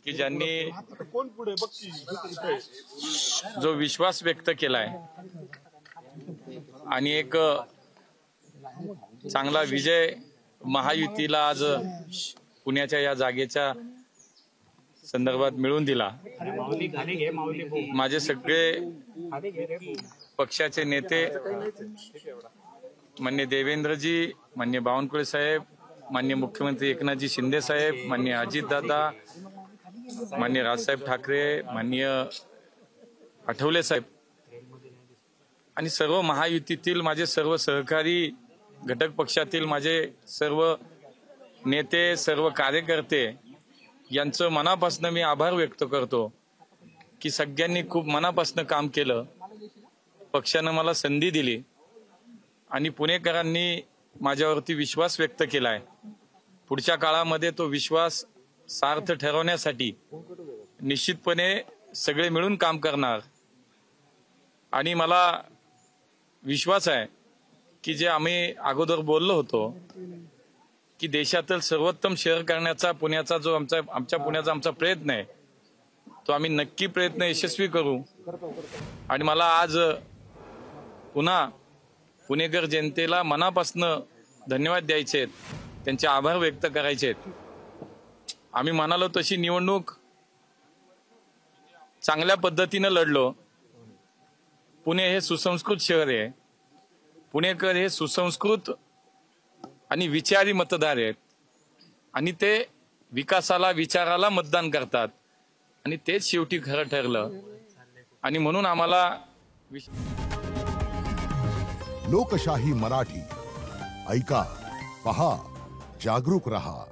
की ज्यांनी जो विश्वास व्यक्त केलाय आणि एक चांगला विजय महायुतीला आज पुण्याच्या या जागेच्या संदर्भात मिळवून दिला। माझे सगळे पक्षाचे नेते माननीय देवेंद्रजी, माननीय बावनकुळे साहेब, माननीय मुख्यमंत्री एकनाथजी शिंदे साहेब, माननीय अजितदादा, माननीय राजसाहेब ठाकरे, माननीय आठवले साहेब आणि सर्व महायुतीतील माझे सर्व सहकारी, घटक पक्षातील माझे सर्व नेते, सर्व कार्यकर्ते यांचं मनापासून मी आभार व्यक्त करतो की सगळ्यांनी खूप मनापासून काम केलं। पक्षानं मला संधी दिली आणि पुणेकरांनी माझ्यावरती विश्वास व्यक्त केलाय। पुढच्या काळामध्ये तो विश्वास सार्थ ठरवण्यासाठी निश्चितपणे सगळे मिळून काम करणार आणि मला विश्वास आहे की जे आम्ही अगोदर बोललो होतो की देशातील सर्वोत्तम शहर करण्याचा पुण्याचा जो आमच्या पुण्याचा आमचा प्रयत्न आहे तो आम्ही नक्की प्रयत्न यशस्वी करू। आणि मला आज पुन्हा पुणेकर जनतेला मनापासून धन्यवाद द्यायचे आहेत, त्यांचे आभार व्यक्त करायचे आहेत। आम्ही म्हणालो तशी निवडणूक चांगल्या पद्धतीने लढलो। पुणे हे सुसंस्कृत शहर आहे, पुणेकर हे सुसंस्कृत आणि विचारी मतदार आहेत आणि ते विकासाला विचाराला मतदान करतात आणि तेच शेवटी खरं ठरलं। आणि म्हणून आम्हाला लोकशाही मराठी ऐका, पहा, जागरूक रहा।